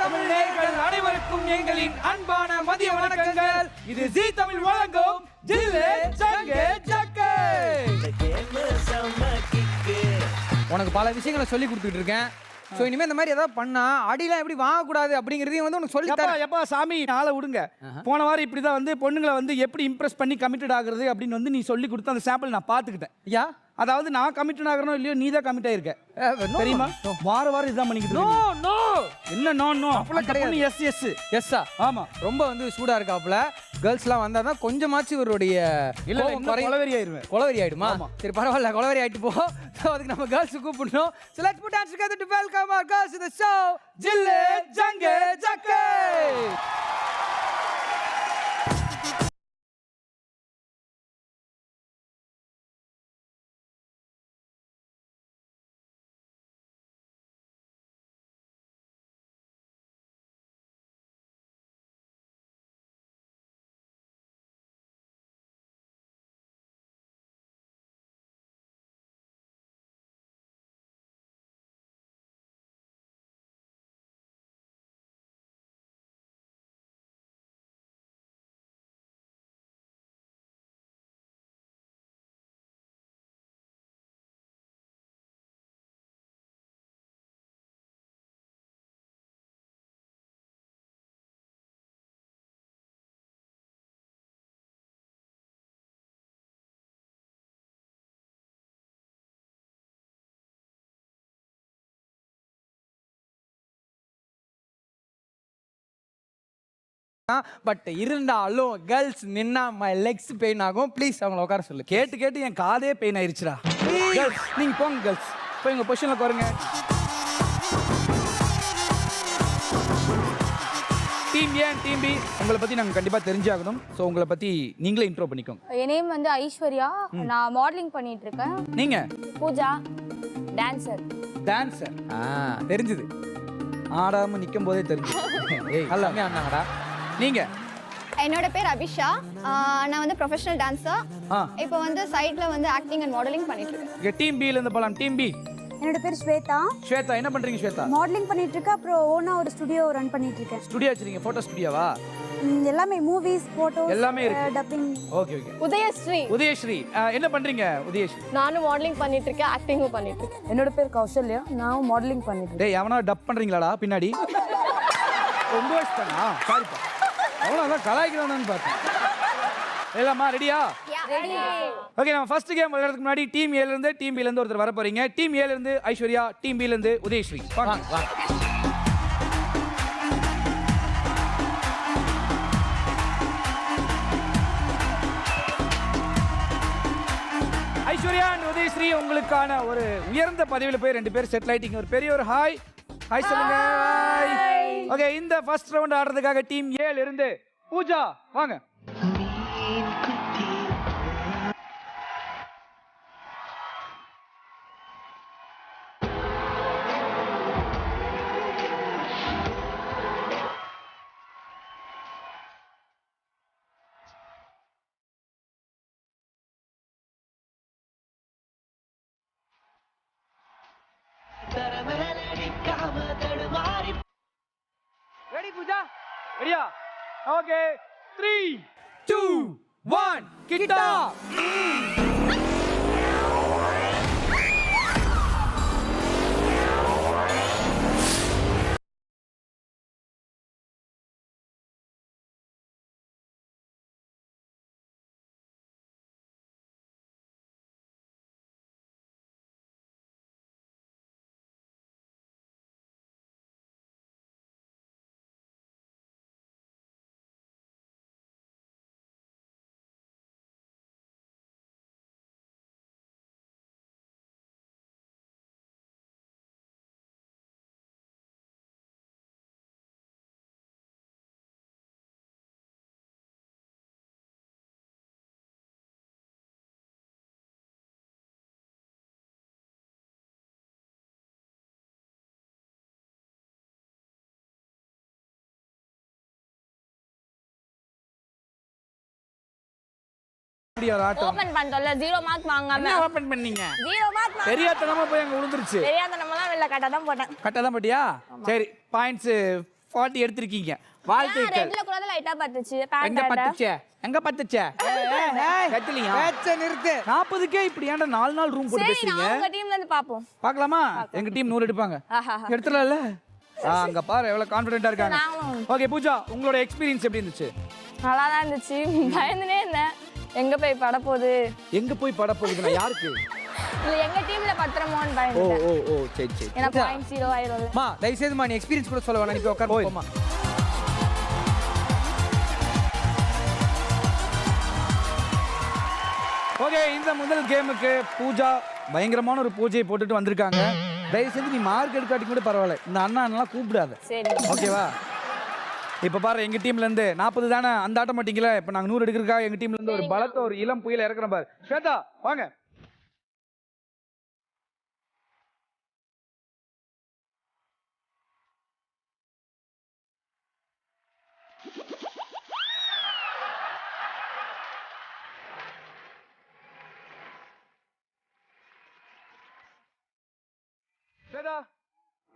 தமிழ் நேயர்கள் அனைவருக்கும் எங்களின் அன்பான மதிய வணக்கங்கள். இது ஜீ தமிழ் வழங்கும் ஜில்லே ஜங்கே ஜக்கே. உனக்கு பல விஷயங்களை சொல்லி கொடுத்துட்டு இருக்கேன். சோ இனிமே இந்த மாதிரி ஏதாவது பண்ணா அடிலாம் எப்படி வாங்கக்கூடாது அப்படிங்கறதையும் வந்து உனக்கு சொல்லி தரேன். எப்பா சாமி ஆளை விடுங்க. போன வாரம் இப்படிதான் வந்து பொண்ணுங்களை வந்து எப்படி இம்ப்ரெஸ் பண்ணி கமிட்டட் ஆகுறது அப்படின்னு வந்து நீ சொல்லி கொடுத்த அந்த சாம்பிள் நான் பார்த்துக்கிட்டேன். ஐயா, அதாவது நான் கமிட்டட் ஆகறனோ இல்லையோ நீ தான் கமிட் ஆயிருக்க. தெரியுமா? வாரம் இதுதான் பண்ணிக்கிட்டு நோ இருக்க. நோ என்ன நோ நோ அப்பலாம் கிடையாது. எஸ் எஸ் எஸ்ஸா? ஆமா. ரொம்ப வந்து சூடா இருக்காப்ல. கேர்ள்ஸ்லாம் வந்தாதான் கொஞ்சமாச்சு இவருடைய இல்ல கொலவெறி ஆயிருவேன். கொலவெறி ஆயிடுமா? சரி பரவாயில்ல, கொலவெறி ஆயிட்டு போ. அதுக்கு நம்ம கேர்ள்ஸ் கூப்பிடணும். So let's put hands together to welcome our girls to the show. ஜில்லே ஜங்கே ஜக்கே. பட் இருந்தாலும் கேர்ள்ஸ் நின்னா மை லெக்ஸ் பெயின் ஆகும். ப்ளீஸ் அவங்கள உட்கார சொல்லு. கேட்டு கேட்டு என் காதே பெயின் ஆயிருச்சுடா. Girls, நீங்க போங்க கேர்ள்ஸ். போய் உங்க பொசிஷன்ல உட்காருங்க. Team A and team B உங்களை பத்தி நாங்க கண்டிப்பா தெரிஞ்சாகணும். ஸோ உங்களை பத்தி நீங்களே இன்ட்ரோ பண்ணிக்கோங்க. என் நேம் வந்து ஐஸ்வர்யா. நான் மாடலிங் பண்ணிட்டு இருக்கேன். நீங்க? பூஜா, டான்சர். டான்சர். தெரிஞ்சுது. ஆடாம நிக்கும் போதே தெரிஞ்சு. ஏய் எல்லாமே அண்ணாங்கடா. நீங்க? என்னோட பேர் அபிஷா. நான் வந்து ப்ரொஃபஷனல் டான்ஸர். இப்போ வந்து சைட்ல வந்து ஆக்டிங் அண்ட் மாடலிங் பண்ணிட்டு இருக்கேன். டீம் பில இருந்து போலாம். Team B. என்னோட பேர் ஸ்வேதா. ஸ்வேதா என்ன பண்றீங்க ஸ்வேதா? மாடலிங் பண்ணிட்டு இருக்கேன். அப்புறம் ஓனா ஒரு ஸ்டுடியோ ரன் பண்ணிட்டு இருக்கேன். ஸ்டுடியோ வச்சிருக்கீங்க? போட்டோ ஸ்டுடியோவா? எல்லாமே மூவிஸ், போட்டோஸ் எல்லாமே இருக்கு. Dubbing. Okay okay. Udayasri. Udayasri என்ன பண்றீங்க உதயஸ்ரீ? நானும் மாடலிங் பண்ணிட்டு இருக்கேன், ஆக்டிங்கும் பண்ணிட்டு இருக்கேன். என்னோட பேர் கௌசல்யா. நான் மாடலிங் பண்ணிட்டு இருக்கேன். டேய் எவனா டப் பண்றீங்களாடா பின்னாடி? ரொம்ப வயசுதானா? சாரிப்பா. அவ்வளோதான் கலாய்க்கிறானு பார்த்தேன். எல்லாமா ரெடியா? ஓகே, நம்ம ஃபர்ஸ்ட் கேம் விளையாடுறதுக்கு முன்னாடி டீம் ஏல இருந்து டீம் பில இருந்து ஒருத்தர் வர போறீங்க. டீம் ஏல இருந்து ஐஸ்வர்யா, டீம் பில இருந்து உதயஸ்ரீ. வாங்க வாங்க. ஐஸ்வர்யா அண்ட் உதயஸ்ரீ உங்களுக்கான ஒரு உயர்ந்த பதவியில் போய் 2 பேர் செட்டில் ஆயிட்டீங்க. ஒரு பெரிய ஒரு ஹாய் ஹாய் சொல்லுங்க. ஓகே, இந்த ஃபர்ஸ்ட் ரவுண்ட் ஆடுறதுக்காக டீம் ஏல இருந்து பூஜா வாங்க. ரெடி பூஜா? ரெடியா? ஓகே, 3 2 1 கிட்டா. ஓபன் பண்ணிட்டோம்ல, 0 மார்க் வாங்காம. என்ன ஓபன் பண்ணீங்க? 0 மார்க். தெரியாதனமா போய் அங்க விழுந்துருச்சு. தெரியாத நம்ம தான் வெளில கட்ட தான் போட்டேன். கரெக்டா தான் போட்டியா? சரி, பாயிண்ட்ஸ் 40 எடுத்திருக்கீங்க. வாழ்த்துக்கள். ரெட்ல கூட லைட்டா பத்துச்சு. எங்க பத்துச்சே? எங்க பத்துச்சே? கட்டலியா? பேச்ச நிறுத்து. 40க்கே இப்படி ஏன்டா 4 நாள் ரூம் போட்டு சரி பேசுறீங்க? நான் உங்க டீம்ல இருந்து பாப்போம். பார்க்கலாமா? எங்க டீம் 100 எடுப்பாங்க. எடுத்துறல? அங்க பாரு எவ்வளவு கான்ஃபிடென்ட்டா இருக்காங்க. ஓகே பூஜா, உங்களோட எக்ஸ்பீரியன்ஸ் எப்படி இருந்துச்சு? நல்லா தான் இருந்துச்சு. பயந்துனே இருந்தேன். எங்க போய் பட போகுது? எங்க போய் பட போகுதுன்னா யாருக்கு? இல்ல எங்க டீம்ல பத்திரமோன்னு ஓ பயந்துட்டேன். ஓ ஓ சரி சரி. ஏன்னா 0.0 ஆயிரும். மா தயவு செய்து மா நீ எக்ஸ்பீரியன்ஸ் கூட சொல்ல வேணாம். நீ போய் உட்கார் போமா. ஓகே, இந்த முதல் கேமுக்கு பூஜா பயங்கரமான ஒரு பூஜையை போட்டுட்டு வந்திருக்காங்க. தயவு செஞ்சு நீ மார்க் எடுக்காட்டி கூட பரவாயில்ல, இந்த அண்ணா கூப்பிடாத. சரி ஓகேவா? இப்போ பாரு எங்க டீம்ல இருந்து 40 தானே அந்த ஆட்ட மாட்டீங்களா? இப்போ நாங்க 100 எடுக்கிறதுக்காக எங்க டீம்ல இருந்து ஒரு பலத்த ஒரு இளம் புயல் இறக்குறோம் பாரு. ஸ்வேதா வாங்க.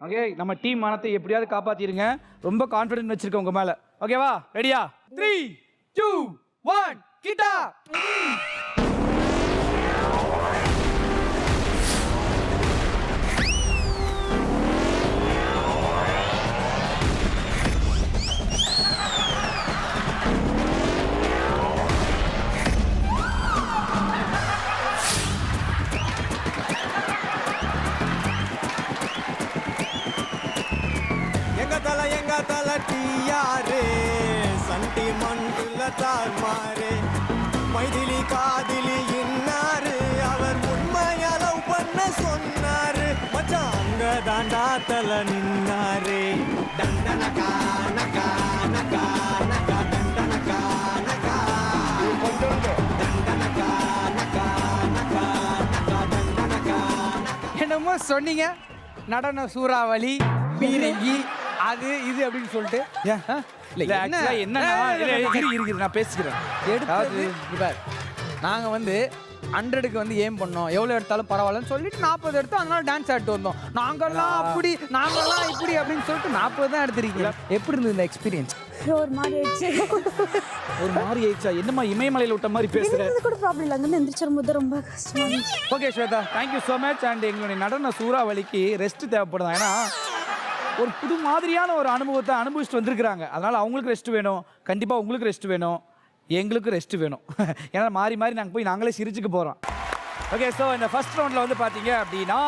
ஓகே, நம்ம டீம் மானத்தை எப்படியாவது காப்பாத்திருங்க. ரொம்ப கான்ஃபிடென்ட் வச்சிருக்கோம் உங்க மேல. ஓகேவா? ரெடியா? 3 2 1 கிட்டா. எங்க தல டியாரே சண்டி மண்டுல தார் மாறே மைதிலி காதிலி இன்னாரு அவர் உண்மையா லவ் பண்ண சொன்னாரு மச்சான் அங்க தாண்டா தல நின்னாரே டண்டனகா நகா நகா நகா டண்டனகா நகா டண்டனகா நகா நகா நகா டண்டனகா. என்னமோ சொன்னீங்க நடன சூறாவளி பீரங்கி அது இது அப்படின்னு சொல்லிட்டு இல்ல ஆக்சுவலா என்னன்னா இரு நான் பேசிக்கிறேன். எடுத்தது இவர் நாங்கள் வந்து 100க்கு வந்து ஏம் பண்ணோம், எவ்வளோ எடுத்தாலும் பரவாயில்லன்னு சொல்லிட்டு 40 எடுத்தோம். அதனால டான்ஸ் ஆடிட்டு வந்தோம். நாங்கெல்லாம் அப்படி நாங்கெல்லாம் இப்படி அப்படின்னு சொல்லிட்டு 40 தான் எடுத்திருக்கீங்க. எப்படி இருந்தது இந்த எக்ஸ்பீரியன்ஸ்? ஒரு மாதிரி ஆயிடுச்சு. ஒரு மாதிரி ஆயிடுச்சா? என்னமா இமயமலையில விட்ட மாதிரி பேசுற? இது கூட ப்ராப்ளம் இல்லை. அங்கே எந்திரிச்சிரும்போது ரொம்ப கஷ்டமா இருந்துச்சு. Okay Swetha, thank you so much. And எங்களுடைய நடன சூறாவளிக்கு ரெஸ்ட் தேவைப்படுது. ஏன்னா ஒரு புது மாதிரியான ஒரு அனுபவத்தை அனுபவிச்சுட்டு வந்திருக்கிறாங்க. அதனால அவங்களுக்கு ரெஸ்ட் வேணும், கண்டிப்பாக உங்களுக்கு ரெஸ்ட் வேணும், எங்களுக்கு ரெஸ்ட் வேணும். ஏன்னா மாறி மாறி நாங்கள் போய் நாங்களே சிரிச்சுக்க போகிறோம். ஓகே, ஸோ இந்த ஃபர்ஸ்ட் ரவுண்டில் வந்து பார்த்தீங்க அப்படின்னா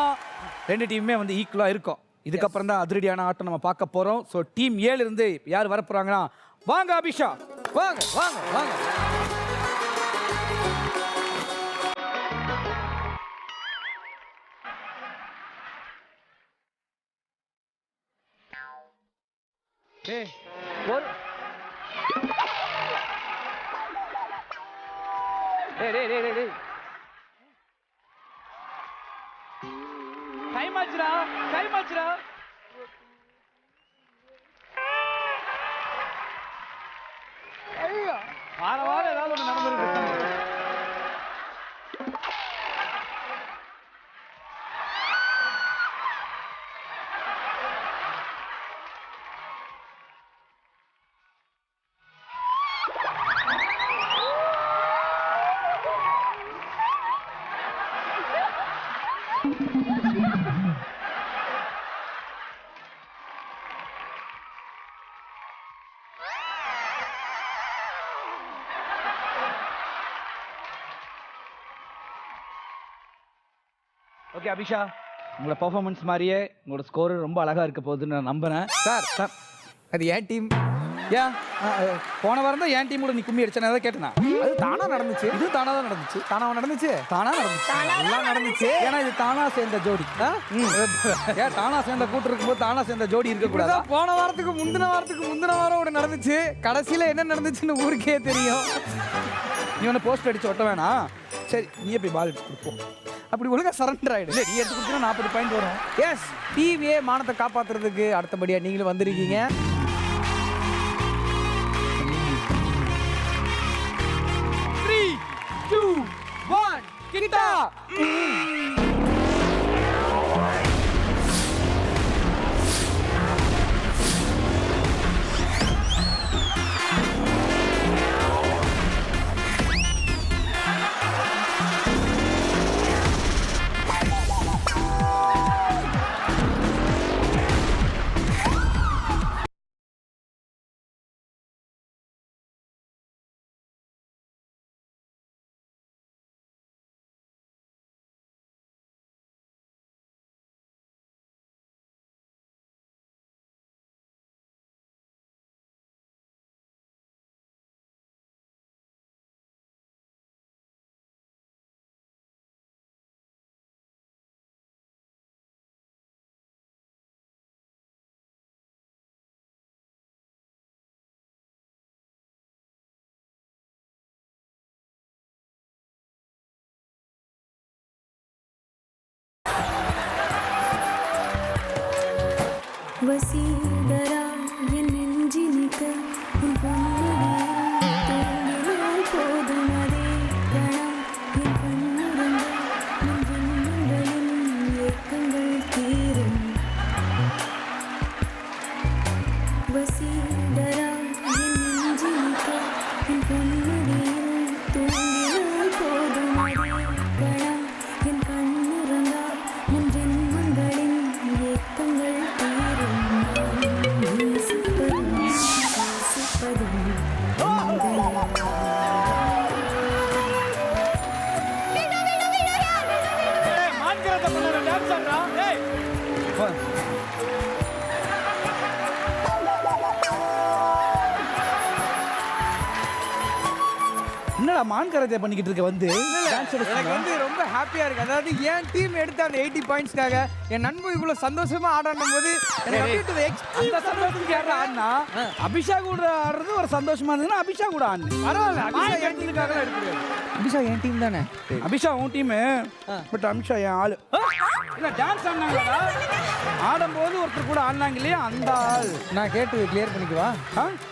2 டீமுமே வந்து ஈக்குவலாக இருக்கும். இதுக்கப்புறம் தான் அதிரடியான ஆட்டம் நம்ம பார்க்க போகிறோம். ஸோ டீம் 7 இருந்து யார் வர போகிறாங்கன்னா வாங்க அபிஷா, வாங்க வாங்க வாங்க. டேய் ஒரு டேய் டைம் ஆச்சுடா. வாரம் ஏதாவது ஒன்று நடந்துருக்கு. ஓகே அபிஷா, உங்களோட பெர்ஃபார்மன்ஸ் மாதிரியே உங்களோட ஸ்கோர் ரொம்ப அழகா இருக்க போகுதுன்னு நான் நம்புறேன். சார் அது ஏன் டீம்? ஏன் போன வாரம் தான் என் டீமோட நீ கும்மி அடிச்சேன் அதை கேட்டேனா? அது தானா நடந்துச்சு. இது தானா தான் நடந்துச்சு. தானா நடந்துச்சு. எல்லாம் நடந்துச்சு. ஏன்னா இது தானா சேர்ந்த ஜோடி. ஏன் தானா சேர்ந்த கூட்டு இருக்கும்போது தானா சேர்ந்த ஜோடி இருக்கக்கூடாது? போன வாரத்துக்கு முந்தின வாரம் ஒன்று நடந்துச்சு. கடைசியில் என்ன நடந்துச்சுன்னு ஊருக்கே தெரியும். நீ ஒன்று போஸ்ட் அடிச்சு ஒட்ட வேணாம். சரி நீயே போய் பால் கொடுப்போம். அப்படி ஒழுங்கா சரண்டர் ஆயிடு. இல்லை நீ எடுத்து கொடுத்தா 40 பாயிண்ட் வரும். எஸ், டிவியே மானத்தை காப்பாத்துறதுக்கு அடுத்தபடியா நீங்களும் வந்திருக்கீங்க. கிட்டா வசீகரா என் நெஞ்சினிக்க உன் பொன்முடியில் தூங்கினால் போதும் அதே கணம் என் கண்ணுறங்க உன் ஜென்மங்களின் ஏக்கங்கள் தீரும் வசீகரா என் நெஞ்சினிக்க உன் பொன்முடியில் தூங்கினால் போதும் அதே கணம் என் கண்ணுறங்க உன் ஜென்மங்களின் ஏக்கங்கள் தீரும் நேசிப்பதும் நேசிப்பதும் மான்கரத்தை பண்ண டான்ஸ் ஆடுறா ஏய் என்னடா மான்கரத்தை பண்ணிக்கிட்டு இருக்க வந்து டான்ஸ் எனக்கு வந்து ரொம்ப ஹாப்பியா இருக்கு. அதாவது என் டீம் எடுத்த அந்த 80 பாயிண்ட்ஸ்க்காக என் நண்பன் இவ்வளவு சந்தோஷமா ஆடாடும் போது எனக்கு அப்படியே to the extreme அந்த சந்தோஷத்துக்கு யாரா ஆடினா அபிஷா கூட ஆடுறது ஒரு சந்தோஷமா இருந்ததுன்னா அபிஷா கூட ஆடு பரவாயில்ல. அபிஷா என் எடுத்ததுக்காக எடுக்கிறது அபிஷா என் டீம் தானே. அபிஷா உன் டீம் பட் அபிஷா என் ஆளு இல்ல டான்ஸ் ஆடினாங்களா ஆடும்போது ஒருத்தர் கூட ஆடினாங்க இல்லையா அந்த ஆள் நான் கேட்டு கிளியர் பண்ணிக்குவா,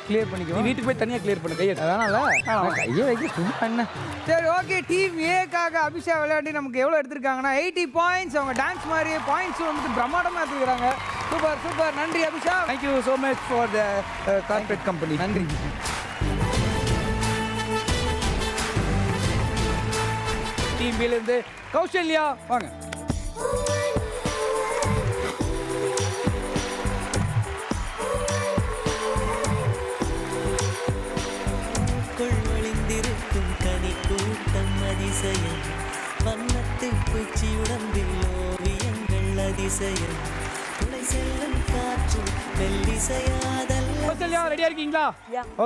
கிளியர் நீ பண்ணிக்குவா. வீட்டுக்கு போய் தனியா கிளியர் பண்ணு கையை அதனால நான் கையை வைக்க சும்மா என்ன. சரி ஓகே, டீம் ஏக்காக அபிஷா விளையாடி நமக்கு எவ்வளோ எடுத்திருக்காங்கன்னா 80 பாயிண்ட்ஸ். அவங்க டான்ஸ் மாதிரி பாயிண்ட்ஸ் வந்துட்டு பிரம்மாண்டமாக எடுத்துக்கிறாங்க. சூப்பர் சூப்பர், நன்றி Abisha. Thank you so much for the corporate company. நன்றி. டீம் பில இருந்து கௌசல்யா வாங்க. ஒளிந்திருக்கும் கனி கூட்டம் அதிசயம் வண்ணத்து பூச்சி உடம்பில் ஓவியங்கள் அதிசயம் துளை செல்லும் காற்று மெல்லிசையாதல்ல. கௌசல்யா ரெடியா இருக்கீங்களா?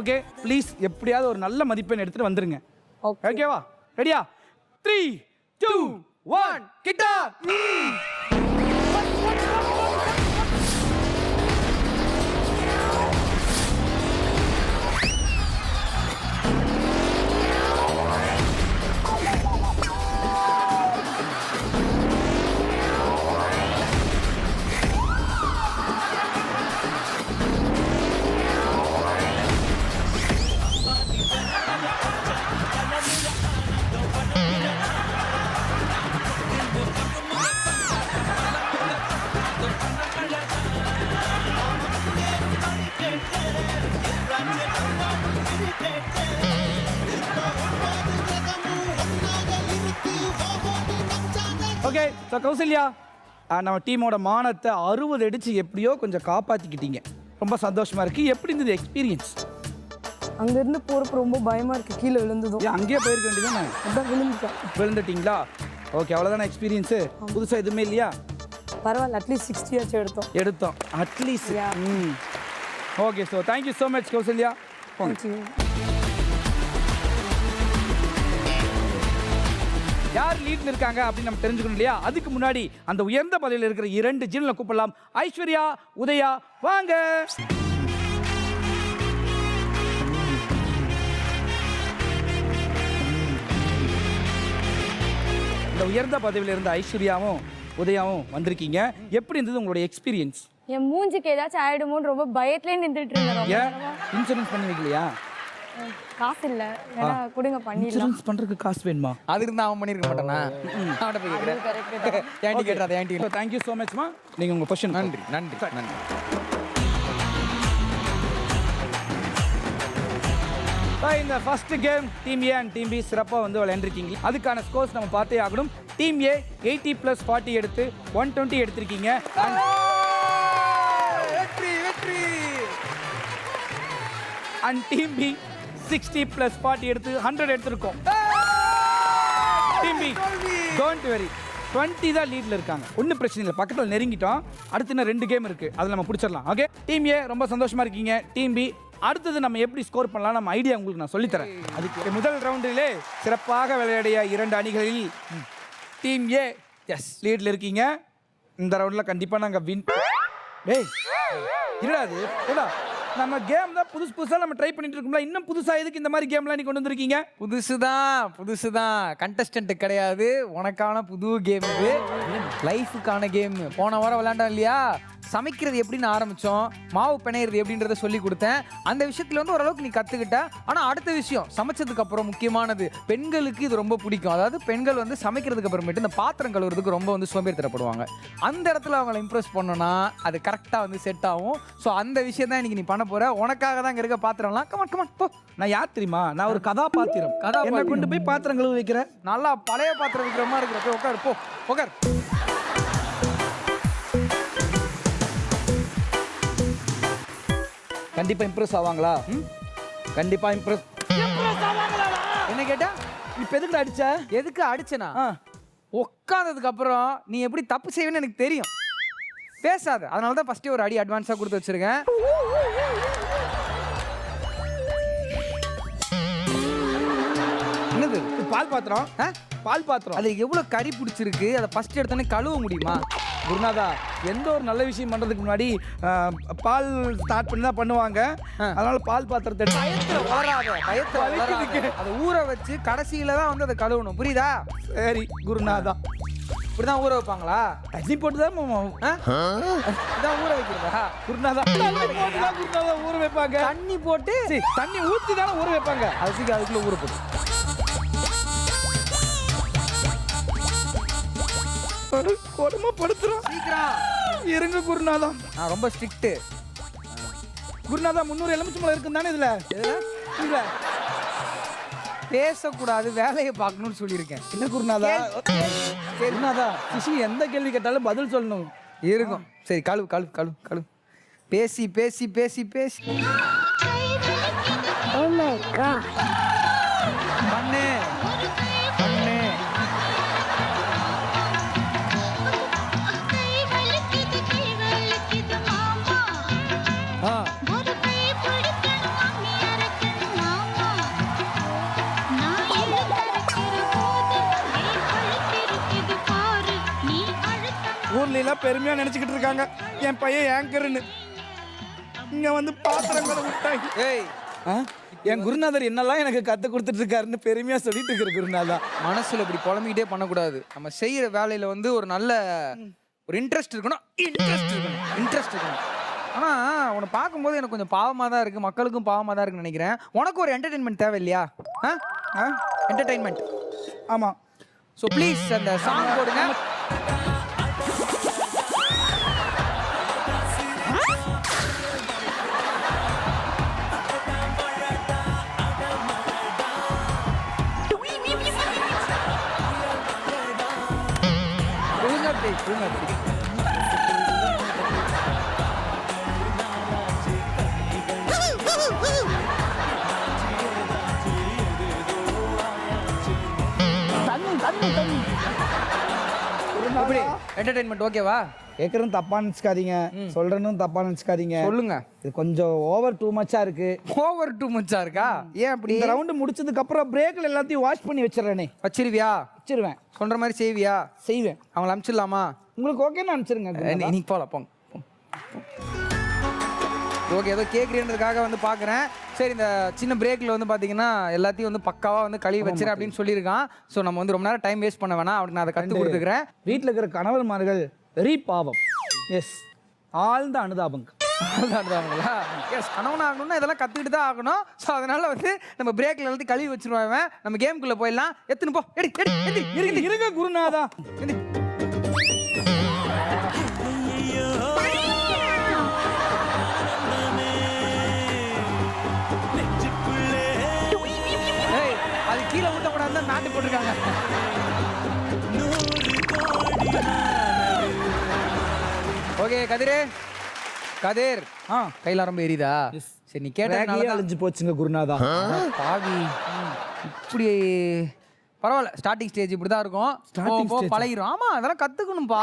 ஓகே ப்ளீஸ் எப்படியாவது ஒரு நல்ல மதிப்பெண் எடுத்துட்டு வந்துருங்க. ஓகேவா? ரெடியா? 3 2 1 கிட்டா. ஓகே ஸோ கௌசல்யா நம்ம டீமோட மானத்தை 60 அடிச்சு எப்படியோ கொஞ்சம் காப்பாற்றிக்கிட்டீங்க. ரொம்ப சந்தோஷமா இருக்கு. எப்படி இருந்தது எக்ஸ்பீரியன்ஸ்? அங்கேருந்து போகிறப்ப ரொம்ப பயமாக இருக்குது, கீழே விழுந்ததும். ஏன் அங்கேயே போயிருக்க வேண்டியதானே? அதான் விழுந்துட்டேன். விழுந்துட்டீங்களா? ஓகே அவ்வளோதானே எக்ஸ்பீரியன்ஸு? புதுசாக எதுவுமே இல்லையா? பரவாயில்ல, அட்லீஸ்ட் 60 ஆச்சும் எடுத்தோம். எடுத்தோம் at least. Okay so thank you so much Kausalya. Thank you. யார் லீட்ல இருக்காங்க அப்படின்னு நம்ம தெரிஞ்சுக்கணும் இல்லையா? அதுக்கு முன்னாடி அந்த உயர்ந்த பதவியில் இருக்கிற 2 ஜீன்ல கூப்பிடலாம். ஐஸ்வர்யா, உதயா வாங்க. இந்த உயர்ந்த பதவியில் இருந்த ஐஸ்வர்யாவும் உதயாவும் வந்திருக்கீங்க. எப்படி இருந்தது உங்களுடைய எக்ஸ்பீரியன்ஸ்? என் மூஞ்சிக்கு ஏதாச்சும் ஆயிடுமோன்னு ரொம்ப பயத்துலேயே நின்றுட்டு இருந்தேன். ரொம்ப ஏன் நேரமா. இன்சூரன்ஸ் பண்ணி வைக்கலையா? காசு இல்லை, வேணா கொடுங்க பண்ணிடலாம். இன்சூரன்ஸ் பண்றதுக்கு காசு வேணுமா? அது இருந்தால் அவன் பண்ணியிருக்க மாட்டானா? அவன்கிட்ட போய் கேட்குறேன். ஏன்டி கேட்டாத ஏன்டி. தேங்க்யூ ஸோ மச்மா. நீங்கள் உங்கள் கொஸ்டின். நன்றி நன்றி நன்றி. இந்த first game team A and team B சிறப்பாக வந்து விளையாண்டுருக்கீங்க. அதுக்கான ஸ்கோர்ஸ் நம்ம பார்த்தே ஆகணும். டீம் ஏ 80 + 40 எடுத்து 120 எடுத்திருக்கீங்க. வெற்றி வெற்றி. அண்ட் டீம் பி 60 + 40 எடுத்து 100 எடுத்திருக்கோம். டீம் பி டோன்ட் வெரி 20 தான் லீட்ல இருக்காங்க. ஒன்றும் பிரச்சனை இல்லை, பக்கத்தில் நெருங்கிட்டோம். அடுத்து இன்னும் 2 கேம் இருக்கு, அதில் நம்ம பிடிச்சிடலாம். ஓகே டீம் ஏ ரொம்ப சந்தோஷமா இருக்கீங்க. டீம் பி அடுத்தது நம்ம எப்படி ஸ்கோர் பண்ணலாம் நம்ம ஐடியா உங்களுக்கு நான் சொல்லித்தரேன். அதுக்கு முதல் ரவுண்டிலே சிறப்பாக விளையாடிய 2 அணிகளில் டீம் ஏ எஸ் லீட்ல இருக்கீங்க. இந்த ரவுண்டில் கண்டிப்பாக நாங்கள் வின். டேய் இருடாது ஏடா, நம்ம கேம் தான் புதுசாக நம்ம ட்ரை பண்ணிட்டு இருக்கோம்ல. இன்னும் புதுசாக எதுக்கு இந்த மாதிரி கேம்லாம் நீ கொண்டு வந்திருக்கீங்க? புதுசுதான் கண்டஸ்டன்ட் கிடையாது, உனக்கான புது கேம் இது, லைஃபுக்கான கேம். போன வாரம் விளையாண்டோம் இல்லையா, சமைக்கிறது எப்படின்னு ஆரம்பிச்சோம், மாவு பிணையிறது எப்படின்றத சொல்லி கொடுத்தேன். அந்த விஷயத்துல வந்து ஓரளவுக்கு நீ கத்துக்கிட்ட. ஆனா அடுத்த விஷயம் சமைச்சதுக்கு அப்புறம் முக்கியமானது, பெண்களுக்கு இது ரொம்ப பிடிக்கும். அதாவது பெண்கள் வந்து சமைக்கிறதுக்கு அப்புறமேட்டு இந்த பாத்திரம் கழுவுறதுக்கு ரொம்ப வந்து சோம்பேறித்தனப்படுவாங்க. அந்த இடத்துல அவங்களை இம்ப்ரெஸ் பண்ணோம்னா அது கரெக்டாக வந்து செட் ஆகும். ஸோ அந்த விஷயம் தான் இன்னைக்கு நீ பண்ண போற. உனக்காக தான் இங்க இருக்க பாத்திரம்லாம். கமான் கமான் போ. நான் யார் தெரியுமா? நான் ஒரு கதாபாத்திரம். என்னை கொண்டு போய் பாத்திரம் கழுவ வைக்கிறேன். நல்லா பழைய பாத்திரம் வைக்கிற மாதிரி இருக்கிற. போய் உட்காரு, போ உட்கார். கண்டிப்பா இம்ப்ரெஸ் ஆவாங்களா? கண்டிப்பா இம்ப்ரெஸ் ஆவாங்களா? என்ன கேட்டா? இப்ப எதுக்கு அடிச்ச? எதுக்கு அடிச்சனா? உட்காந்ததுக்கு அப்புறம் நீ எப்படி தப்பு செய்வேன்னு எனக்கு தெரியும். பேசாத. அதனால தான் ஃபர்ஸ்டே ஒரு அடி அட்வான்ஸா கொடுத்து வச்சிருக்கேன். என்னது? பால் பாத்திரம். பால் பாத்திரம். அது எவ்வளவு கறி பிடிச்சிருக்கு. அதை ஃபர்ஸ்ட் எடுத்தோன்னே கழுவ முடியுமா? குருநாதா, எந்த ஒரு நல்ல விஷயம் பண்றதுக்கு முன்னாடி பால் ஸ்டார்ட் பண்ணி தான் பண்ணுவாங்க. அதனால பால் பாத்திரத்தை பயத்துல வளராத. அதை ஊற வச்சு கடைசியில தான் வந்து அதை கழுவணும். புரியுதா? சரி குருநாதா. இப்படிதான் ஊற வைப்பாங்களா? தண்ணி போட்டு தான் இதான் ஊற வைக்கிறதா? குருநாதா, குருநாதா ஊற வைப்பாங்க. தண்ணி போட்டு தண்ணி ஊத்தி தானே ஊற வைப்பாங்க. அதுக்குள்ள ஊற போட்டு கொடுமைப்படுத்துறோம். சீக்கிரம் இருங்க குருநாதா. நான் ரொம்ப ஸ்ட்ரிக்ட். குருநாதா 300 எலுமிச்சம்பழம் இருக்கும் தானே இதுல? இதுல பேசக்கூடாது, வேலையை பார்க்கணும்னு சொல்லியிருக்கேன். என்ன குருநாதா? குருநாதா, சிசி எந்த கேள்வி கேட்டாலும் பதில் சொல்லணும். இருக்கும். சரி, கழுவு கழுவு கழுவு கழுவு. பேசி பேசி பேசி பேசி பண்ணு பண்ணு. ஊர்ல எல்லாம் பெருமையா நினைச்சுக்கிட்டு இருக்காங்க என் பையன் ஆங்கர்னு. இங்க வந்து பாத்திரங்களை விட்டாங்க. ஏய், என் குருநாதர் என்னெல்லாம் எனக்கு கத்து கொடுத்துட்டு இருக்காருன்னு பெருமையா சொல்லிட்டு இருக்கிற குருநாதா. மனசுல இப்படி புலம்பிக்கிட்டே பண்ணக்கூடாது. நம்ம செய்யற வேலையில வந்து ஒரு நல்ல ஒரு இன்ட்ரெஸ்ட் இருக்கணும். இன்ட்ரெஸ்ட் இருக்கணும். ஆனா உன்னை பார்க்கும்போது எனக்கு கொஞ்சம் பாவமாக தான் இருக்கு. மக்களுக்கும் பாவமாக தான் இருக்குன்னு நினைக்கிறேன். உனக்கு ஒரு என்டர்டைன்மெண்ட் தேவை இல்லையா? என்டர்டைன்மெண்ட். ஆமா. ஸோ ப்ளீஸ் அந்த சாங் போடுங்க. எப்படி என்டர்டைன்மெண்ட் ஓகேவா? கேட்கறதும் தப்பா நினைச்சுக்காதீங்க, சொல்றதும் தப்பா நினைச்சுக்காதீங்க. சொல்லுங்க. இது கொஞ்சம் ஓவர் டூ மச்சா இருக்கு. ஓவர் டூ மச்சா இருக்கா? ஏன் அப்படி? இந்த ரவுண்ட் முடிச்சதுக்கு அப்புறம் பிரேக்ல எல்லாத்தையும் வாஷ் பண்ணி வச்சிடறேனே. வச்சிருவியா? வச்சிருவேன். சொல்ற மாதிரி செய்வியா? செய்வேன். அவங்கள அனுப்பிச்சிடலாமா? உங்களுக்கு ஓகேன்னு அனுப்பிச்சிருங்க. நீ போலாம், போங்க. ஓகே, ஏதோ கேட்குறேன்றதுக்காக வந்து பார்க்குறேன். சரி, இந்த சின்ன பிரேக்கில் வந்து பார்த்தீங்கன்னா எல்லாத்தையும் வந்து பக்காவாக வந்து கழுவி வச்சிரு அப்படின்னு சொல்லியிருக்கான். ஸோ நம்ம வந்து ரொம்ப நேரம் டைம் வேஸ்ட் பண்ண வேணாம். அவனுக்கு நான் அதை கற்றுக் கொடுத்துக்கிறேன். வீட்டில் இருக்கிற கணவன்மார்கள் வெரி பாவம். எஸ், ஆழ்ந்த அனுதாபங்க. அனுதாபங்களா? எஸ், கணவன் ஆகணும்னா இதெல்லாம் கற்றுக்கிட்டு தான் ஆகணும். ஸோ அதனால் வந்து நம்ம பிரேக்கில் எல்லாத்தையும் கழுவி வச்சிருவாங்க. நம்ம கேமுக்குள்ளே போயிடலாம். எத்துன்னு போ. இருங்க குருநாதா. அது கீழே ஊட்டக்கூடாது தான் நாட்டு போட்டிருக்காங்க. ஓகே கதிர், கையில ரொம்ப எரியுதா? சரி, நீ கேட்டதுனால அழிஞ்சு போச்சுங்க குருநாதா. பாவி, இப்படி பரவாயில்ல. ஸ்டார்டிங் ஸ்டேஜ் இப்படி தான் இருக்கும். பழகிரும். ஆமா, அதெல்லாம் கத்துக்கணும்பா.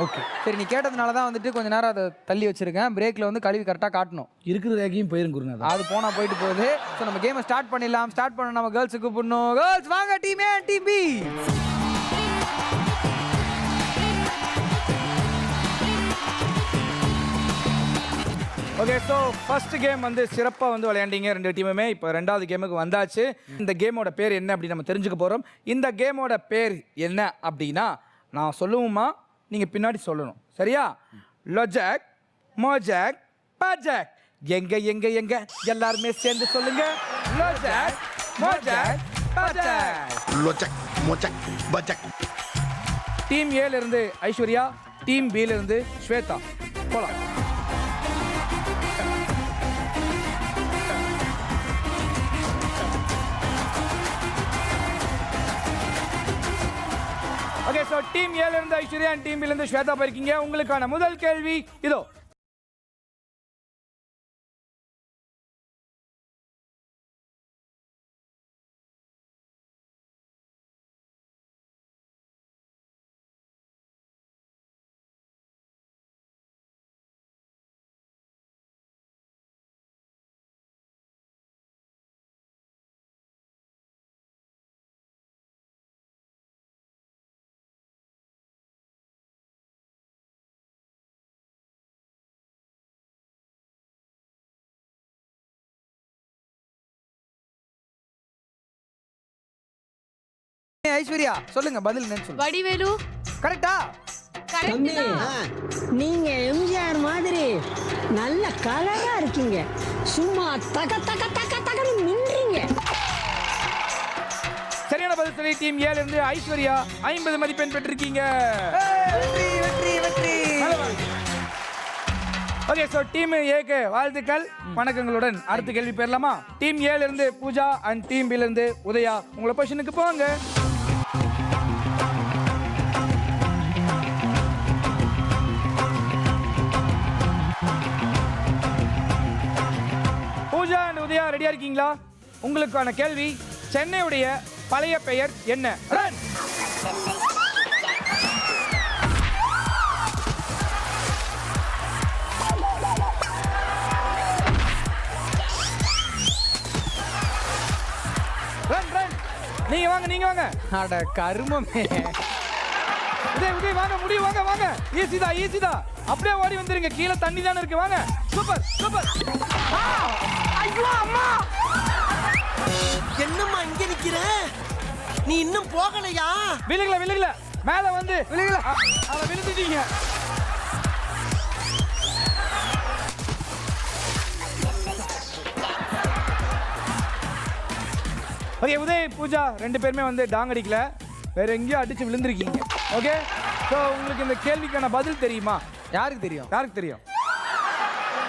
ஓகே, சரி, நீ கேட்டதுனால தான் வந்துட்டு கொஞ்ச நேரம் அதை தள்ளி வச்சிருக்கேன். பிரேக்ல வந்து கழுவி கரெக்டாக காட்டணும். இருக்கிற ரேகையும் போயிரும் குருநாதா. அது போனா போயிட்டு போகுது. ஸோ நம்ம கேமை ஸ்டார்ட் பண்ணிடலாம். ஸ்டார்ட் பண்ண நம்ம கேர்ள்ஸுக்கு கூப்பிடணும். கேர்ள்ஸ் வாங்க, team A team B. Okay, so first game வந்து சிறப்பாக வந்து விளையாண்டிங்க ரெண்டு டீமுமே. இப்போ ரெண்டாவது கேமுக்கு வந்தாச்சு. இந்த கேமோட பேர் என்ன அப்படின்னு நம்ம தெரிஞ்சுக்க போகிறோம். இந்த கேமோட பேர் என்ன அப்படின்னா நான் சொல்லுவோமா, நீங்கள் பின்னாடி சொல்லணும். சரியா? லொஜக் மோஜாக் பாஜாக். எங்க எங்க எங்க எல்லாருமே சேர்ந்து சொல்லுங்க. லோஜாக் மோஜாக் பாஜாக். லோஜாக் மோஜாக் பாஜாக். டீம் ஏல இருந்து ஐஸ்வர்யா, டீம் பில இருந்து ஸ்வேதா. போலாம். ஓகே, சோ டீம் ஏல இருந்து ஐஸ்வர்யா அண்ட் டீம் பில இருந்து ஸ்வேதா போயிருக்கீங்க. உங்களுக்கான முதல் கேள்வி இதோ. ஐஸ்வர்யா சொல்லுங்க, பதில் என்னன்னு சொல்லுங்க. வடிவேலு. கரெக்டா? தம்பி, நீங்க எம்ஜிஆர் மாதிரி நல்ல கலரா இருக்கீங்க. சும்மா தக தக தக தகன்னு மின்றீங்க. சரியான பதில் சொல்லி டீம் ஏல இருந்து ஐஸ்வர்யா 50 மதிப்பெண் பெற்றிருக்கீங்க. வெற்றி வெற்றி வெற்றி. ஓகே, சோ டீம் ஏக்கு வாழ்த்துக்கள் வணக்கங்களுடன் அடுத்த கேள்வி பெறலாமா? டீம் ஏல இருந்து பூஜா அண்ட் டீம் பில இருந்து உதயா, உங்களோட பொசிஷனுக்கு போங்க. பூஜா அண்ட் உதயா ரெடியா இருக்கீங்களா? உங்களுக்கான கேள்வி, சென்னையுடைய பழைய பெயர் என்ன? ரன். Run run. நீங்க வாங்க, நீங்க வாங்க. அட கருமமே. உதய் உதய் வாங்க, முடியும் வாங்க வாங்க. ஈஸிதா ஈஸிதா. அப்படியே ஓடி வந்துருங்க, கீழே தண்ணி தானே இருக்கு. வாங்க. Super super. ஐயோ அம்மா. என்னம்மா இங்க நிக்கிற? நீ இன்னும் போகலையா? விழுகல விழுகல. மேல வந்து விழுகல. அவ விழுந்துட்டீங்க. ஓகே, உதய் பூஜா 2 பேருமே வந்து டாங் அடிக்கல, வேற எங்கேயோ அடிச்சு விழுந்திருக்கீங்க. ஓகே, ஸோ உங்களுக்கு இந்த கேள்விக்கான பதில் தெரியுமா? யாருக்கு தெரியும்? யாருக்கு தெரியும்?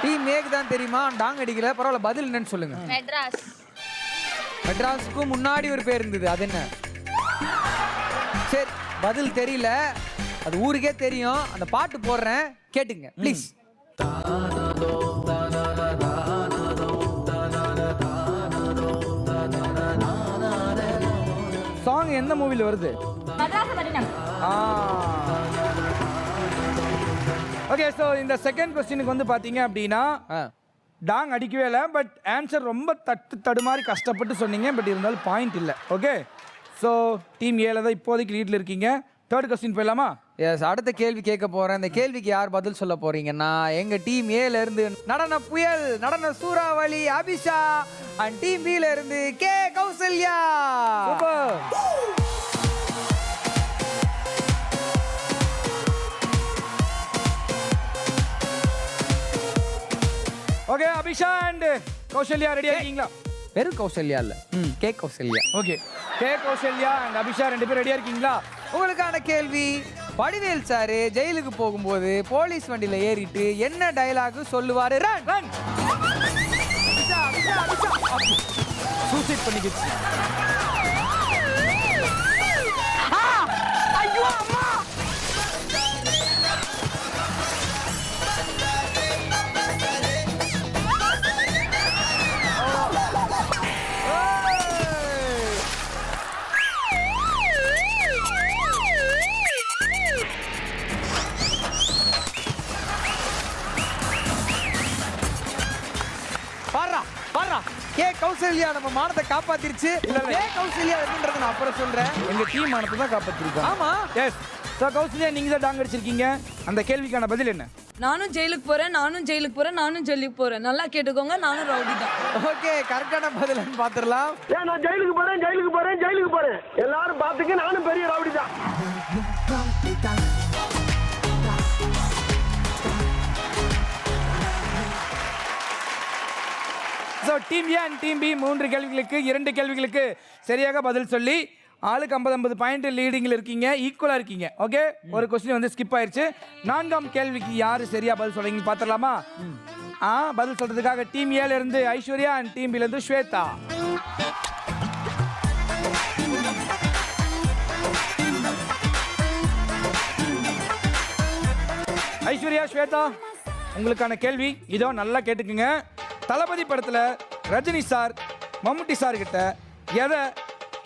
டீம் ஏக்கு தான் தெரியுமா? டாங் அடிக்கல, பரவாயில்ல. பதில் என்னன்னு சொல்லுங்க. மெட்ராஸ். மெட்ராஸுக்கு முன்னாடி ஒரு பேர் இருந்தது, அது என்ன? சரி, பதில் தெரியல, அது ஊருக்கே தெரியும். அந்த பாட்டு போடுறேன், கேட்டுங்க ப்ளீஸ். சாங் எந்த மூவில வருது? ஓகே, ஸோ இந்த செகண்ட் கொஸ்டினுக்கு வந்து பார்த்தீங்க அப்படின்னா டாங் அடிக்கவே இல்லை, பட் ஆன்சர் ரொம்ப தடுமாறி கஷ்டப்பட்டு சொன்னீங்க. பட் இருந்தாலும் பாயிண்ட் இல்லை. ஓகே, ஸோ டீம் ஏல தான் இப்போதைக்கு லீட்ல இருக்கீங்க. தேர்ட் கொஸ்டின் போயிடலாமா? எஸ், அடுத்த கேள்வி கேட்க போறேன். இந்த கேள்விக்கு யார் பதில் சொல்ல போறீங்கன்னா, எங்க டீம் ஏல இருந்து நடன புயல், நடன சூறாவளி அபிஷா அண்ட் டீம் பில இருந்து K Kausalya. Super. Okay, Abisha and Kausalya ரெடியா இருக்கீங்களா? வெறும் கௌசல்யா இல்ல, K Kausalya. Okay, K Kausalya and Abisha 2 பேரும் ரெடியா இருக்கீங்களா? உங்களுக்கான கேள்வி, வடிவேல் சார் ஜெயிலுக்கு போகும்போது போலீஸ் வண்டியில ஏறிட்டு என்ன டயலாக் சொல்லுவாரு? Run run. சூசைட் பண்ணிக்கிச்சு. ஐயோ அம்மா. கே கௌசல்யா நம்ம மானத்தை காப்பாத்திருச்சு. கே கௌசல்யா என்னன்றது நான் அப்புறம் சொல்றேன். எங்க டீம் மானத்தை தான் காப்பாத்திருக்கோம். ஆமா. எஸ். சோ கௌசல்யா, நீங்க தான் டாங் அடிச்சிருக்கீங்க. அந்த கேள்விக்கான பதில் என்ன? நானும் ஜெயிலுக்கு போறேன், நானும் ஜெயிலுக்கு போறேன், நானும் ஜெயிலுக்கு போறேன். நல்லா கேட்டுக்கோங்க, நானும் ரவுடி தான். ஓகே, கரெக்டான பதில்னு பாத்துறலாம். நான் ஜெயிலுக்கு போறேன், ஜெயிலுக்கு போறேன், ஜெயிலுக்கு போறேன். எல்லாரும் பாத்துக்க, நானும் பெரிய ரவுடி தான். Team A and team B 3 கேள்விகளுக்கு 2 கேள்விகளுக்கு சரியாக பதில் சொல்லி ஆளுக்கு 50 பாயிண்ட் லீடிங்கில் இருக்கீங்க, ஈக்குவலாக இருக்கீங்க. ஓகே, ஒரு கொஸ்டின் வந்து ஸ்கிப் ஆயிடுச்சு. 4ஆம் கேள்விக்கு யார் சரியா பதில் சொல்றீங்கன்னு பார்த்துடலாமா? பதில் சொல்றதுக்காக டீம் ஏல இருந்து ஐஸ்வர்யா அண்ட் டீம் பில இருந்து ஸ்வேதா. ஐஸ்வர்யா, ஸ்வேதா, உங்களுக்கான கேள்வி இதோ, நல்லா கேட்டுக்குங்க. தளபதி படத்துல ரஜினி சார் மம்முட்டி சார் கிட்ட எதை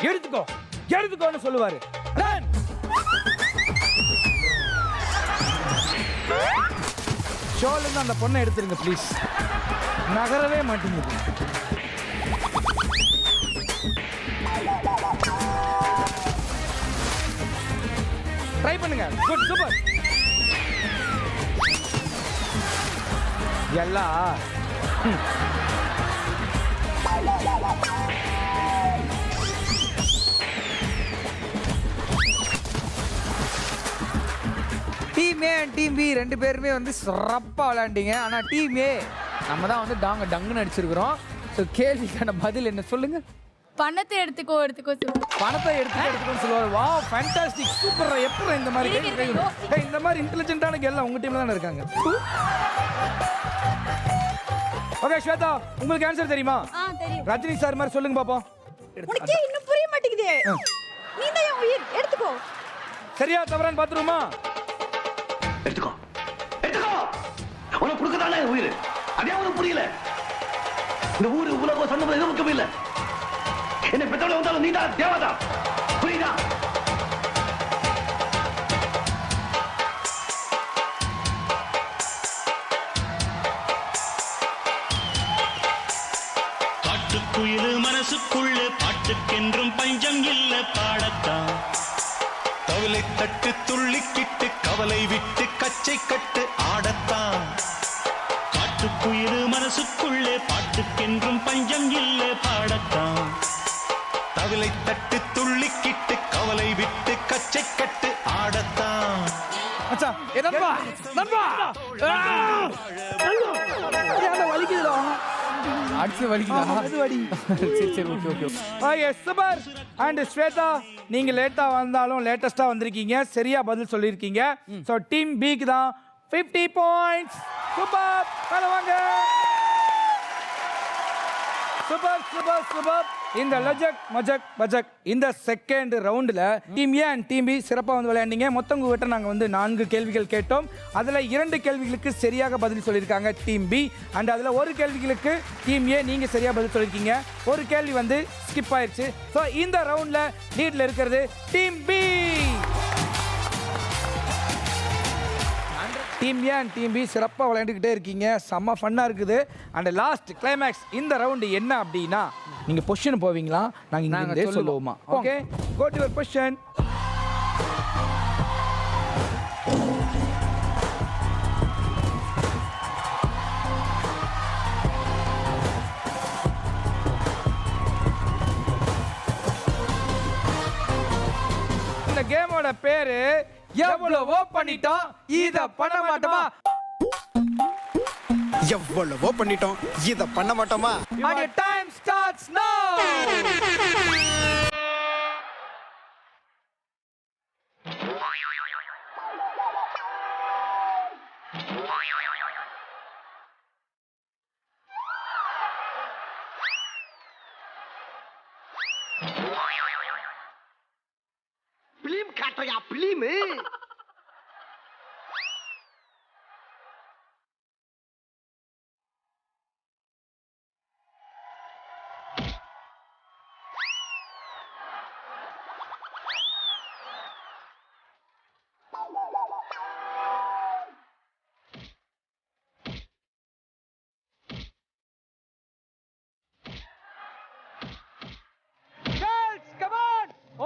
எடுத்துக்கோன்னு சொல்லுவாரு? ஷோல இருந்து அந்த பொண்ணை எடுத்துருங்க ப்ளீஸ், நகரவே மாட்டேங்குது. ட்ரை பண்ணுங்க. Good, super. எல்லாம் team A and team B 2 பேருமே வந்து சிறப்பாக விளையாண்டீங்க. ஆனால் டீம் ஏ நம்ம தான் வந்து டங்குன்னு அடிச்சிருக்கிறோம். ஸோ கேள்விக்கான பதில் என்ன சொல்லுங்க? பணத்தை எடுத்துக்கோ பணத்தை எடுத்துக்கோன்னு சொல்லுவாரு. வா, ஃபேண்டாஸ்டிக், சூப்பர். எப்படி இந்த மாதிரி இந்த மாதிரி இன்டெலிஜென்ட்டான கேள்வி உங்க டீம்ல தானே இருக்காங்க. ஓகே ஸ்வேதா, உங்களுக்கு ஆன்சர் தெரியுமா? தெரியும். ரஜினி சார் மாதிரி சொல்லுங்க பாப்போம். உனக்கு இன்னும் புரிய மாட்டேங்குதே. நீ தான் என் உயிர், எடுத்துக்கோ. சரியா தவறான்னு பாத்துருமா? எடுத்துக்கோ. உனக்கு கொடுக்கதானே உயிர், அதே உனக்கு புரியல. இந்த ஊரு உலகம் சொந்தம் எதுவும் முக்கியம் இல்ல. என்ன பெற்றோட வந்தாலும் நீ தான் தேவதா, புரியுதா? பாட்டுக்குயிலு மனசுக்குள்ள பாட்டுக்கென்றும் பஞ்சம் இல்ல பாடத்தான். தவளை தட்டு துள்ளிக்கிட்டு கவலை விட்டு கச்சை கட்டு ஆடத்தான். காட்டுக்குயிலு மனசுக்குள்ளே பாட்டுக்கென்றும் பஞ்சம் இல்ல பாடத்தான். தவளை தட்டு துள்ளிக்கிட்டு கவலை விட்டு கச்சை கட்டு ஆடத்தான். அச்சா, நண்பா நண்பா வலிக்குதுடா. அடிச்சு வலிக்குதா? அது வலி. சரி, okay. Okay, super. And Swetha, நீங்க லேட்டா வந்தாலும் லேட்டஸ்டா வந்திருக்கீங்க, சரியா பதில் சொல்லியிருக்கீங்க. ஸோ டீம் பிக்கு தான் 50 பாயிண்ட்ஸ். சூப்பர், மேல வாங்க. சூப்பர். இந்த லஜக் மஜக் பஜக் இந்த செகண்ட் ரவுண்டில் team A and team B சிறப்பாக வந்து விளையாண்டீங்க. மொத்தம் உங்ககிட்ட நாங்கள் வந்து 4 கேள்விகள் கேட்டோம். அதில் 2 கேள்விகளுக்கு சரியாக பதில் சொல்லியிருக்காங்க டீம் பி. அண்ட் அதில் ஒரு கேள்விகளுக்கு டீம் ஏ நீங்கள் சரியாக பதில் சொல்லியிருக்கீங்க. ஒரு கேள்வி வந்து ஸ்கிப் ஆயிடுச்சு. ஸோ இந்த ரவுண்டில் லீடில் இருக்கிறது team B. Team A and team B சிறப்பாக விளையாண்டுக்கிட்டே இருக்கீங்க, செம்ம ஃபன்னாக இருக்குது. அண்ட் லாஸ்ட் கிளைமேக்ஸ் இந்த ரவுண்டு என்ன அப்படின்னா, நீங்கள் பொசிஷன் போவீங்களா, நாங்கள் இங்கே சொல்லுவோமா? Okay, go to your position. இந்த கேமோட பேரு எவ்வளவோ பண்ணிட்டோம் இத பண்ண மாட்டோமா? எவ்வளவோ பண்ணிட்டோம் இத பண்ண மாட்டோமா? And your time starts now. Film காட்டுறியா பிலிம்?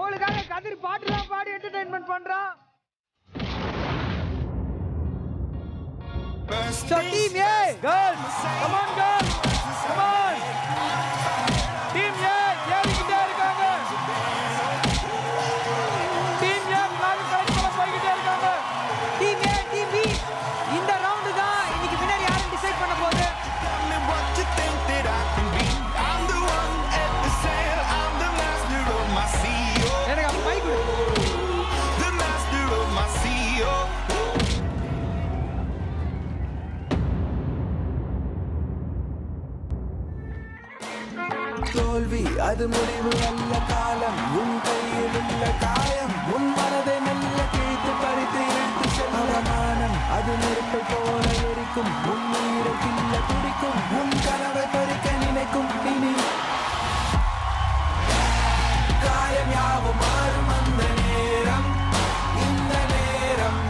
உங்களுக்காக கதிர் பாட்டுலாம் பாடி என்டர்டைன்மெண்ட் பண்றான். So team A, girls, come on girls, come on. Team A ஏறிக்கிட்டே இருக்காங்க. Team A பிளாக் கரெக்டா போயிட்டே இருக்காங்க. டீம் ஏ டீம் பி இந்த ரவுண்டு தான் இன்னைக்கு வின்னர் யாருன்னு டிசைட் பண்ண போகுது. தோல்வி அது முடிவு அல்ல காலம் உன் கையில் உள்ள காயம் உன் மனதை மெல்ல கிழித்து பறித்து இழுத்து செல்லமானம் அது நெருப்பை போல எரிக்கும் உன் உயிரை கிள்ள துடிக்கும் உன் கனவை பறிக்க நினைக்கும் இனி காயம் யாவும் மாறும் அந்த நேரம் இந்த நேரம்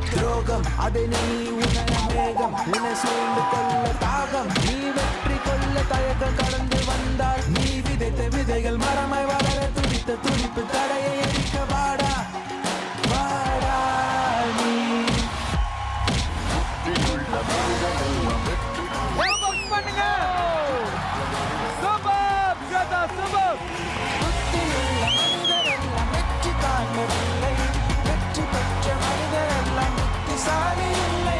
துரோகம் அதை நீ உணர மேகம் உன்னை சூழ்ந்து கொள்ள தாகம் நீ வெற்றி கொள்ள தயக்கம் கடந்து வந்தால் நீ விதைத்த விதைகள் மரமாய் வளர துடித்த துடிப்பு தடையை எரிக்க வாடா வாடா நீ பண்ணுங்க சூப்பர் ஜாதா சூப்பர் புத்தியுள்ள மனிதரெல்லாம் வெற்றி காண்பதில்லை வெற்றி பெற்ற மனிதரெல்லாம் புத்திசாலி இல்லை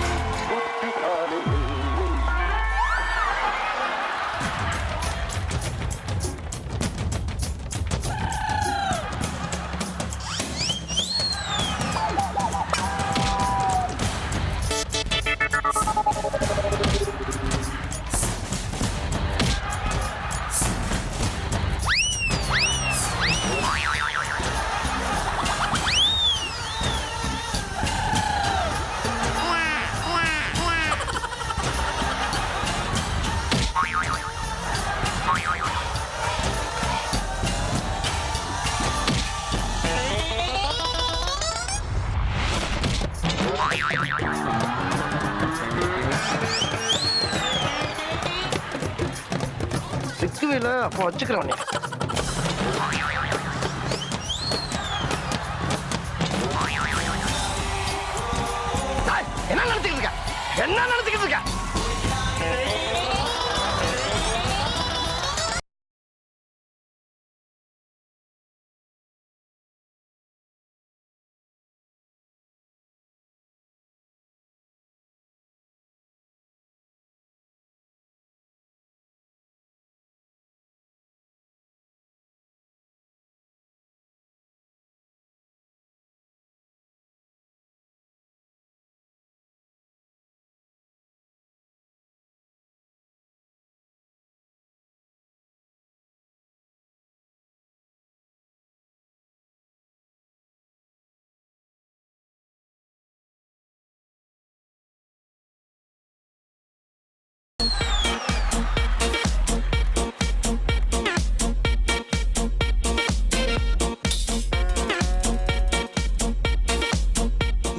சிக்குவில அப்போ வச்சுக்கிறவனே என்ன நடத்திக்கிட்டு இருக்க என்ன நடத்திக்கிட்டு இருக்க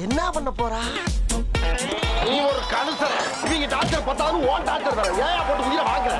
என்ன பண்ண போறா நீ ஒரு கனுசர இவங்க டாக்டர் பார்த்தாலும் ஓன் டாக்டர் தானே ஏன் போட்டு உயிரை வாங்குற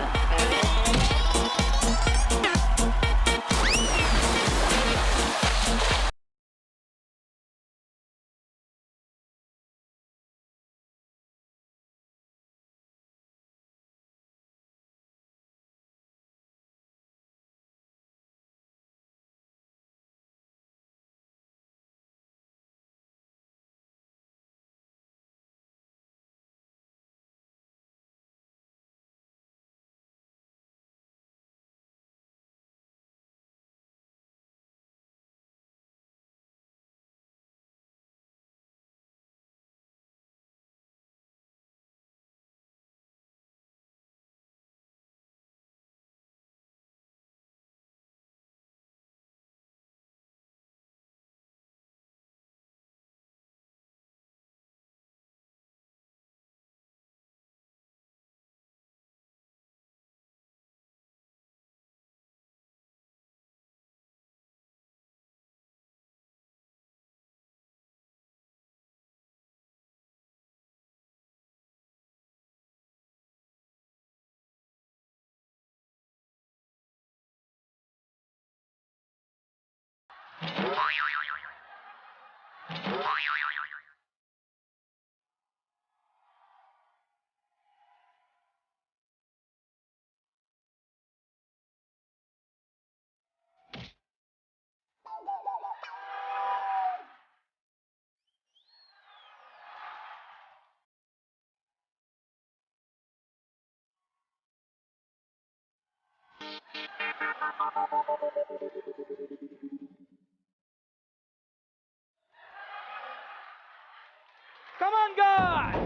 Come on, guys!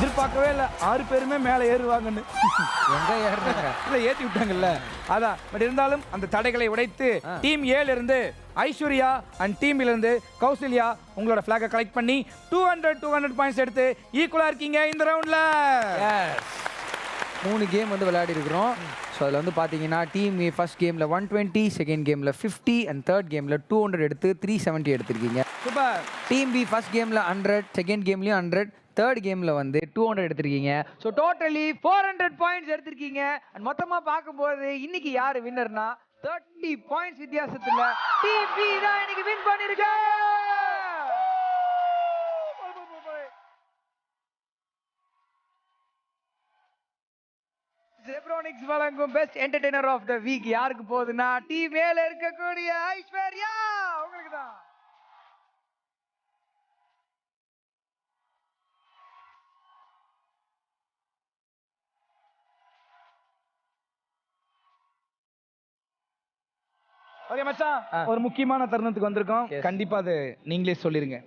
எதிர்பார்க்கவே இல்லை 6 பேருமே மேலே ஏறுவாங்கன்னு. எங்க ஏறுறாங்க? இல்லை ஏற்றி விட்டாங்கல்ல அதான். பட் இருந்தாலும் அந்த தடைகளை உடைத்து டீம் 7 இருந்து ஐஸ்வர்யா அண்ட் டீம்ல இருந்து கௌசல்யா உங்களோட ஃபிளாகை கலெக்ட் பண்ணி 200 பாயிண்ட்ஸ் எடுத்து ஈக்குவலா இருக்கீங்க இந்த ரவுண்ட்ல. 3 கேம் வந்து விளையாடி இருக்கிறோம். ஸோ அதில் வந்து பார்த்தீங்கன்னா டீம் ஃபர்ஸ்ட் கேமில் 120, செகண்ட் கேமில் 50 அண்ட் தேர்ட் கேமில் 200 எடுத்து 370 எடுத்திருக்கீங்க. சூப்பர். டீம் பி ஃபர்ஸ்ட் கேமில் 100, செகண்ட் கேம்லேயும் 100, தேர்ட் கேமில் வந்து 200 எடுத்திருக்கீங்க. ஸோ டோட்டலி 400 பாயிண்ட்ஸ் எடுத்திருக்கீங்க. அண்ட் மொத்தமாக பார்க்கும்போது இன்னைக்கு யார் வின்னர்னா 30 பாயிண்ட்ஸ் வித்தியாசத்தில் டீம் பி தான் இன்னைக்கு வின் பண்ணிருக்க. ஜெப்ரானிக்ஸ் வழங்கும் best entertainer of the week யாருக்கு போகுதுன்னா டீம் மேல இருக்கக்கூடிய ஐஸ்வர்யா உங்களுக்கு தான். ஓகே மச்சான், ஒரு முக்கியமான தருணத்துக்கு வந்திருக்கோம். கண்டிப்பா அது நீங்களே சொல்லிருங்க.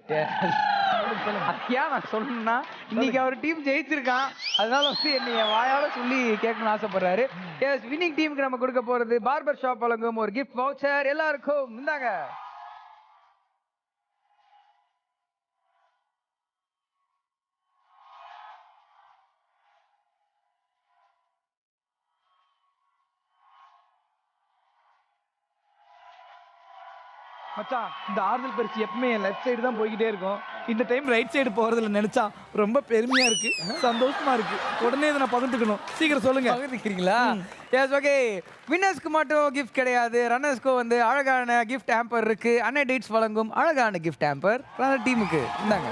ஐயா நான் சொல்லணும்னா இன்னைக்கு அவர் டீம் ஜெயிச்சிருக்கான், அதனால வந்து என்னைய வாயால சொல்லி கேட்கணும்னு ஆசைப்படுறாரு. எஸ், வின்னிங் டீமுக்கு நம்ம கொடுக்க போறது பார்பர் ஷாப் வழங்கும் ஒரு கிஃப்ட் வவுச்சர். எல்லாருக்கும் இந்தாங்க. மச்சான், இந்த ஆறுதல் பரிசு எப்பவுமே என் லெஃப்ட் சைடு தான் போய்கிட்டே இருக்கும். இந்த டைம் ரைட் சைடு போறதுல நினைச்சா ரொம்ப பெருமையா இருக்கு, சந்தோஷமா இருக்கு. உடனே இதை நான் பகிர்ந்துக்கணும். சீக்கிரம் சொல்லுங்க. பகிர்ந்துக்கிறீங்களா? S, okay. வின்னர்ஸ்க்கு மட்டும் கிஃப்ட் கிடையாது, ரன்னர்ஸ்க்கும் வந்து அழகான கிஃப்ட் ஹேம்பர் இருக்கு. அன்னை டேட்ஸ் வழங்கும் அழகான கிஃப்ட் ஹேம்பர் ரன்னர் டீமுக்கு இந்தாங்க.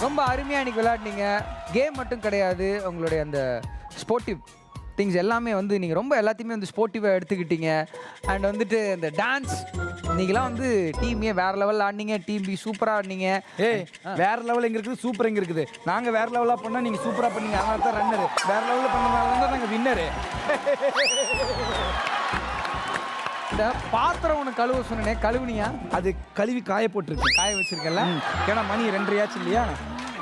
ரொம்ப அருமையாக இன்னைக்கு விளையாடினீங்க. கேம் மட்டும் கிடையாது, உங்களுடைய அந்த ஸ்போர்ட்டிவ் திங்ஸ் எல்லாமே வந்து நீங்கள் ரொம்ப எல்லாத்தையுமே வந்து ஸ்போர்ட்டிவாக எடுத்துக்கிட்டீங்க. அண்ட் வந்துட்டு இந்த டான்ஸ் நீங்களாம் வந்து டீமே வேற லெவலில் ஆடினீங்க. டீம் பி சூப்பராக ஆடினீங்க. வேற லெவல் எங்க இருக்குது, சூப்பர் எங்க இருக்குது. நாங்கள் வேற லெவலாக பண்ணால் நீங்கள் சூப்பராக பண்ணீங்க, அதனால தான் ரன்னரு. வேற லெவலில் பண்ணனால தான் நாங்கள் வின்னரு. இந்த பாத்திரம் ஒன்று கழுவ சொன்னேன், கழுவுனியா? அது கழுவி காய போட்டுருக்கு. காய வச்சிருக்கல. ஏன்னா மணி 2:30 இல்லையா,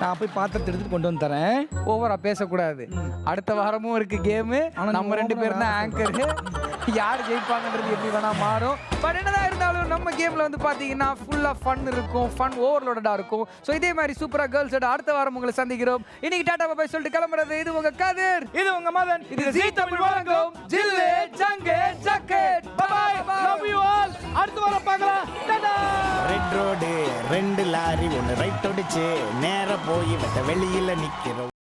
நான் போய் பாத்திரத்தை எடுத்துட்டு கொண்டு வந்து தரேன். ஓவரா பேசக்கூடாது. அடுத்த வாரமும் இருக்கு கேமு. நம்ம 2 பேரும் தான் ஆங்கரு. யார் ஜெயிப்பாங்கன்றது எப்படி வேணா மாறும். பட் என்னதான் இருந்தாலும் நம்ம கேம்ல வந்து பாத்தீங்கன்னா ஃபுல்லா ஃபன் இருக்கும், ஃபன் ஓவர்லோடடா இருக்கும். ஸோ இதே மாதிரி சூப்பரா கேர்ள்ஸோட அடுத்த வாரம் உங்களை சந்திக்கிறோம். இன்னைக்கு டாடா பாய் சொல்லிட்டு கிளம்புறது இது உங்க கதிர், இது உங்க மதன், இது ஜீ தமிழ் வழங்கும் ஜில்லு ஜங்கே ஜக்கெட். Bye bye, love you all. அடுத்த வாரம் பார்க்கலாம். டாடா. ரெட் ரோடு 2 லாரி ஒன்று ரைட் ஒடிச்சு நேர போய் வெளியில நிக்கிறோம்.